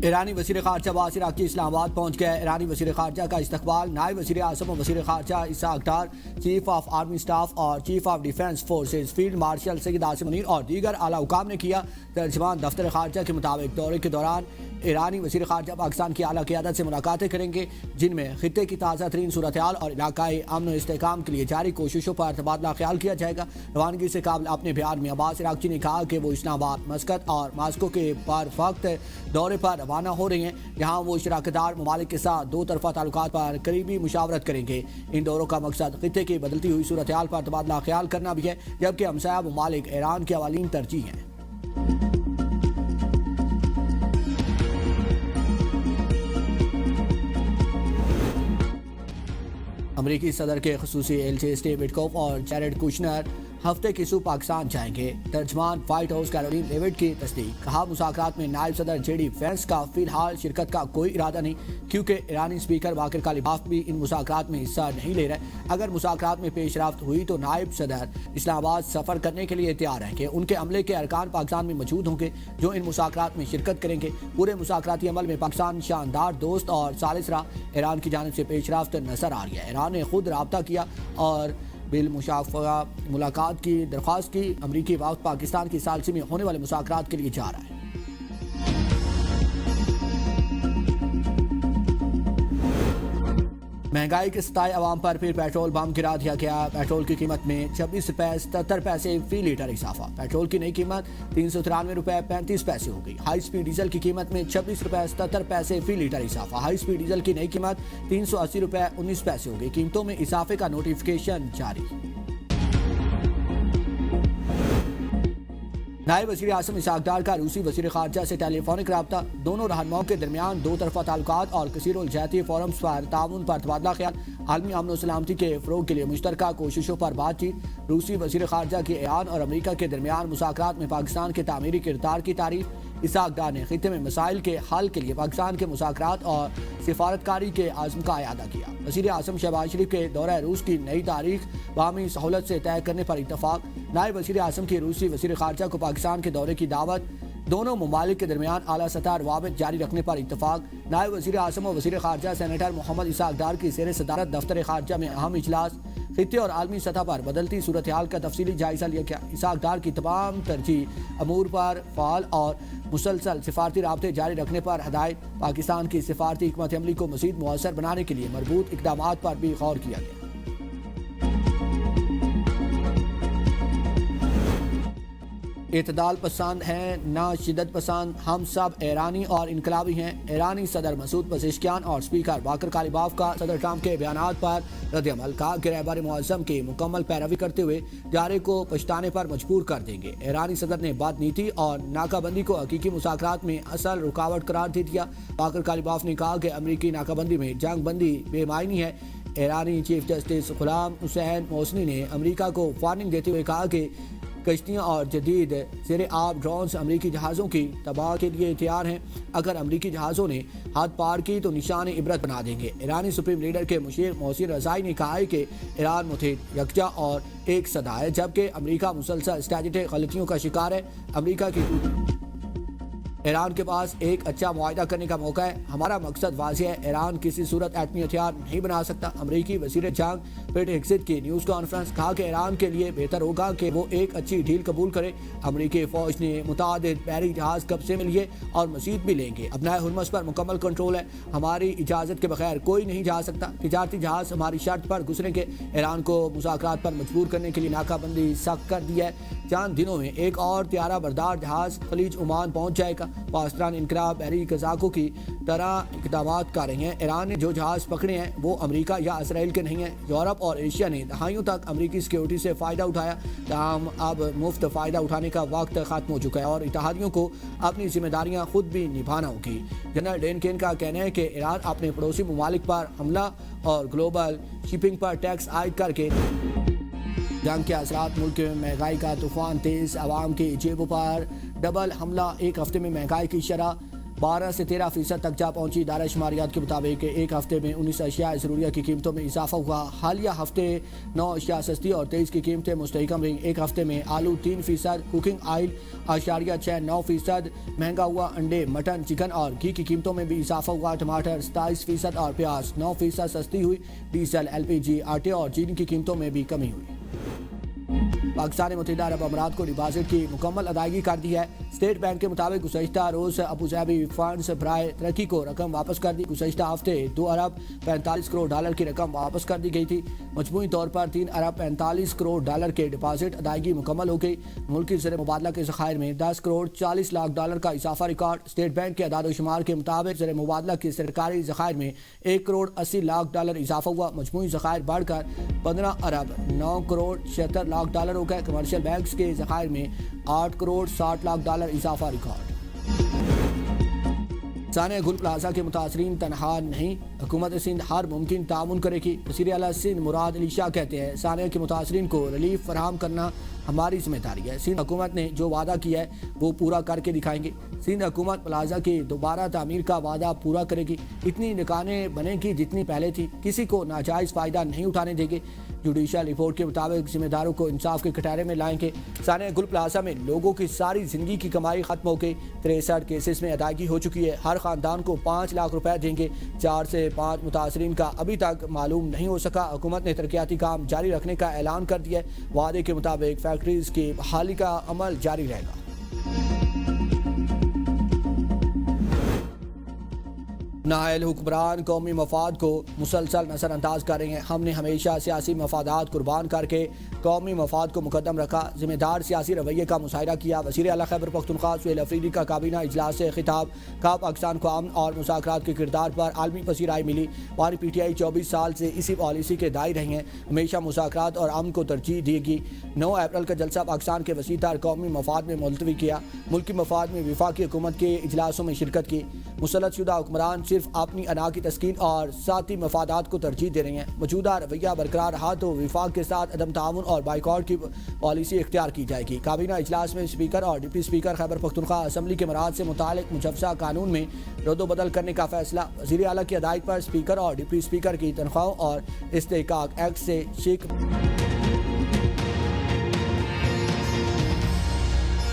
ایرانی وزیر خارجہ عباس عراقچی اسلام آباد پہنچ گئے۔ ایرانی وزیر خارجہ کا استقبال نائب وزیر اعظم و وزیر خارجہ Ishaq Dar, chief of army staff اور chief of defence forces field marshal Syed Asim Munir اور دیگر اعلیٰ حکام نے کیا۔ ترجمان دفتر خارجہ کے مطابق دورے کے دوران ایرانی وزیر خارجہ پاکستان کی اعلیٰ قیادت سے ملاقاتیں کریں گے، جن میں خطے کی تازہ ترین صورتحال اور علاقائی امن و استحکام کے لیے جاری کوششوں پر تبادلہ خیال کیا جائے گا۔ روانگی سے قبل اپنے بیان میں عباس عراقچی نے کہا کہ وہ اسلام آباد، مسقط اور ماسکو کے بروقت دورے پر روانہ ہو رہے ہیں، جہاں وہ شراکت دار ممالک کے ساتھ دو طرفہ تعلقات پر قریبی مشاورت کریں گے۔ ان دوروں کا مقصد خطے کی بدلتی ہوئی صورتحال پر تبادلہ خیال کرنا بھی ہے، جبکہ ہمسایہ ممالک ایران کی اولین ترجیح ہیں۔ امریکی صدر کے خصوصی ایلچی اسٹیو وٹکوف اور جیرڈ کوشنر ہفتے کی صبح پاکستان جائیں گے۔ ترجمان وائٹ ہاؤس کیرولین لیوٹ کی تصدیق، کہا مذاکرات میں نائب صدر جے ڈی وینس کا فی الحال شرکت کا کوئی ارادہ نہیں، کیونکہ ایرانی اسپیکر باقر کالیباف بھی ان مذاکرات میں حصہ نہیں لے رہے۔ اگر مذاکرات میں پیش رفت ہوئی تو نائب صدر اسلام آباد سفر کرنے کے لیے تیار ہیں کہ ان کے عملے کے ارکان پاکستان میں موجود ہوں گے جو ان مذاکرات میں شرکت کریں گے۔ پورے مذاکراتی عمل میں پاکستان شاندار دوست اور ثالث رہا۔ ایران کی جانب سے پیش رفت نظر آ رہی ہے۔ ایران نے خود رابطہ کیا اور بالمشافہہ ملاقات کی درخواست کی۔ امریکی وفد پاکستان کی ثالثی میں ہونے والے مذاکرات کے لیے جا رہا ہے۔ مہنگائی کے ستائے عوام پر پھر پیٹرول بم گرا دیا گیا۔ پیٹرول کی قیمت میں 26 روپے 77 پیسے فی لیٹر اضافہ۔ پیٹرول کی نئی قیمت 393 روپے 35 پیسے ہو گئی۔ ہائی سپیڈ ڈیزل کی قیمت میں 26 روپے 77 پیسے فی لیٹر اضافہ۔ ہائی سپیڈ ڈیزل کی نئی قیمت 380 روپے 19 پیسے ہو گئی۔ قیمتوں میں اضافے کا نوٹیفیکیشن جاری۔ نائب وزیر اعظم اسحاق ڈار کا روسی وزیر خارجہ سے ٹیلی فونک رابطہ، دونوں رہنماؤں کے درمیان دو طرفہ تعلقات اور کثیر الجہتی فورمز پر تعاون پر تبادلہ خیال، عالمی امن و سلامتی کے فروغ کے لیے مشترکہ کوششوں پر بات چیت۔ روسی وزیر خارجہ کی ایران اور امریکہ کے درمیان مذاکرات میں پاکستان کے تعمیری کردار کی تعریف۔ اسحاق ڈار نے خطے میں مسائل کے حل کے لیے پاکستان کے مذاکرات اور سفارتکاری کے عزم کا اعادہ کیا۔ وزیر اعظم شہباز شریف کے دورہ روس کی نئی تاریخ باہمی سہولت سے طے کرنے پر اتفاق۔ نائب وزیر اعظم کی روسی وزیر خارجہ کو پاکستان کے دورے کی دعوت، دونوں ممالک کے درمیان اعلیٰ سطح روابط جاری رکھنے پر اتفاق۔ نائب وزیر اعظم و وزیر خارجہ سینیٹر محمد اسحاق ڈار کی زیر صدارت دفتر خارجہ میں اہم اجلاس، خطے اور عالمی سطح پر بدلتی صورتحال کا تفصیلی جائزہ لیا گیا۔ اسحاق ڈار کی تمام ترجیح امور پر فعال اور مسلسل سفارتی رابطے جاری رکھنے پر ہدایت۔ پاکستان کی سفارتی حکمت عملی کو مزید مؤثر بنانے کے لیے مربوط اقدامات پر بھی غور کیا گیا۔ اعتدال پسند ہیں نہ شدت پسند، ہم سب ایرانی اور انقلابی ہیں۔ ایرانی صدر مسعود پزشکیان اور اسپیکر باقر کالیباف کا صدر ٹرمپ کے بیانات پر رد عمل، کہا کہ رہبر معظم کی مکمل پیروی کرتے ہوئے جارے کو پچھتانے پر مجبور کر دیں گے۔ ایرانی صدر نے بد نیتی اور ناکہ بندی کو حقیقی مذاکرات میں اصل رکاوٹ قرار دے دیا۔ باقر کالیباف نے کہا کہ امریکی ناکہ بندی میں جنگ بندی بے معنی ہے۔ ایرانی چیف جسٹس غلام حسین محسنی نے امریکہ کو وارننگ دیتے ہوئے کہا کہ کشتیاں اور جدید زیر آب ڈرونز امریکی جہازوں کی تباہ کے لیے تیار ہیں۔ اگر امریکی جہازوں نے حد پار کی تو نشان عبرت بنا دیں گے۔ ایرانی سپریم لیڈر کے مشیر محسن رضائی نے کہا ہے کہ ایران متحد، یکجا اور ایک صدا ہے، جبکہ امریکہ مسلسل اسٹریٹجک غلطیوں کا شکار ہے۔ امریکہ کی ایران کے پاس ایک اچھا معاہدہ کرنے کا موقع ہے۔ ہمارا مقصد واضح ہے، ایران کسی صورت ایٹمی ہتھیار نہیں بنا سکتا۔ امریکی وزیر جنگ پیٹ ہیگسٹ کی نیوز کانفرنس، کہا کہ ایران کے لیے بہتر ہوگا کہ وہ ایک اچھی ڈیل قبول کرے۔ امریکی فوج نے متعدد بحری جہاز قبضے میں لیے اور مزید بھی لیں گے۔ اپنا ہرمز پر مکمل کنٹرول ہے، ہماری اجازت کے بغیر کوئی نہیں جا سکتا۔ تجارتی جہاز ہماری شرط پر گزریں گے۔ ایران کو مذاکرات پر مجبور کرنے کے لیے ناکہ بندی سخت کر دی ہے۔ چند دنوں میں ایک اور طیارہ بردار جہاز خلیج عمان پہنچ جائے گا۔ پاسداران انقلاب بحری قزاقوں کی طرح اقدامات کر رہے ہیں۔ ایران نے جو جہاز پکڑے ہیں وہ امریکہ یا اسرائیل کے نہیں ہیں۔ یورپ اور ایشیا نے دہائیوں تک امریکی سیکیورٹی سے فائدہ اٹھایا، تاہم اب مفت فائدہ اٹھانے کا وقت ختم ہو چکا ہے اور اتحادیوں کو اپنی ذمہ داریاں خود بھی نبھانا ہوگی۔ جنرل ڈین کین کا کہنا ہے کہ ایران اپنے پڑوسی ممالک پر حملہ اور گلوبل شپنگ پر ٹیکس عائد کر کے جنگ کے اثرات، ملک میں مہنگائی کا طوفان تیز، عوام کی جیبوں پر ڈبل حملہ، ایک ہفتے میں مہنگائی کی شرح 12 سے 13% تک جا پہنچی۔ ادارہ شماریات کے مطابق ایک ہفتے میں 19 اشیاء ضروریہ کی قیمتوں میں اضافہ ہوا۔ حالیہ ہفتے 9 اشیاء سستی اور 23 کی قیمتیں مستحکم رہیں۔ ایک ہفتے میں آلو 3%، کوکنگ آئل 0.69% مہنگا ہوا۔ انڈے، مٹن، چکن اور گھی کی قیمتوں میں بھی اضافہ ہوا۔ ٹماٹر 27% اور پیاز 9% سستی ہوئی۔ ڈیزل، LPG، آٹے اور چینی کی قیمتوں میں بھی کمی ہوئی۔ پاکستان متحدہ عرب امارات کو ڈپازٹ کی مکمل ادائیگی کر دی ہے۔ اسٹیٹ بینک کے مطابق گزشتہ روز ابوظہبی فنڈز برائے ترقی کو رقم واپس کر دی۔ گزشتہ ہفتے 2 ارب 45 کروڑ ڈالر کی رقم واپس کر دی گئی تھی۔ مجموعی طور پر 3 ارب 45 کروڑ ڈالر کے ڈپازٹ ادائیگی مکمل ہو گئی۔ ملکی زر مبادلہ کے ذخائر میں 10 کروڑ 40 لاکھ ڈالر کا اضافہ ریکارڈ۔ اسٹیٹ بینک کے اعداد و شمار کے مطابق زر مبادلہ کے سرکاری ذخائر میں 1 کروڑ 80 لاکھ ڈالر اضافہ ہوا۔ مجموعی ذخائر بڑھ کر 15 ارب 9 کروڑ 76 لاکھ ڈالر ہو گئے۔ کمرشل بینکس کے ذخائر میں 8 کروڑ 60 لاکھ ڈالر اضافہ ریکارڈ۔ ثانیہ گل پلازا کے متاثرین تنہا نہیں، حکومت سندھ ہر ممکن تعاون کرے گی۔ وزیر اعلیٰ سندھ مراد علی شاہ کہتے ہیں ثانیہ کے متاثرین کو ریلیف فراہم کرنا ہماری ذمہ داری ہے۔ سندھ حکومت نے جو وعدہ کیا ہے وہ پورا کر کے دکھائیں گے۔ سندھ حکومت پلازا کی دوبارہ تعمیر کا وعدہ پورا کرے گی۔ اتنی دکانیں بنے گی جتنی پہلے تھی، کسی کو ناجائز فائدہ نہیں اٹھانے دیں گے۔ جوڈیشل رپورٹ کے مطابق ذمہ داروں کو انصاف کے کٹہرے میں لائیں گے۔ ثانیہ گل پلازا میں لوگوں کی ساری زندگی کی کمائی ختم ہو گئی۔ 63 کیسز میں ادائیگی ہو چکی ہے۔ ہر خاندان کو 5 لاکھ روپے دیں گے۔ 4 سے 5 متاثرین کا ابھی تک معلوم نہیں ہو سکا۔ حکومت نے ترقیاتی کام جاری رکھنے کا اعلان کر دیا ہے۔ وعدے کے مطابق فیکٹریز کی بحالی کا عمل جاری رہے گا۔ نااہل حکمران قومی مفاد کو مسلسل نظر انداز کر رہے ہیں۔ ہم نے ہمیشہ سیاسی مفادات قربان کر کے قومی مفاد کو مقدم رکھا، ذمہ دار سیاسی رویے کا مظاہرہ کیا۔ وزیر اعلیٰ خیبر پختونخوا سہیل افریدی کا کابینہ اجلاس سے خطاب۔ کہا پاکستان کو امن اور مذاکرات کے کردار پر عالمی پذیرائی ملی۔ ہماری PTI 24 سال سے اسی پالیسی کے داعی رہی ہیں، ہمیشہ مذاکرات اور امن کو ترجیح دی گی۔ 9 اپریل کا جلسہ پاکستان کے وسیع تر قومی مفاد میں ملتوی کیا۔ ملکی مفاد میں وفاقی حکومت کے اجلاسوں میں شرکت کی۔ مسلط شدہ حکمران صرف اپنی انا کی تسکین اور ذاتی مفادات کو ترجیح دے رہے ہیں۔ موجودہ رویہ برقرار رہا تو وفاق کے ساتھ عدم تعاون اور بائیکاٹ کی پالیسی اختیار کی جائے گی۔ کابینہ اجلاس میں اسپیکر اور deputy speaker Khyber Pakhtunkhwa assembly کے مراحل سے متعلق مجوزہ قانون میں رد و بدل کرنے کا فیصلہ۔ وزیر اعلیٰ کی ہدایت پر اسپیکر اور ڈپٹی اسپیکر کی تنخواہوں اور استحقاق ایکٹ سے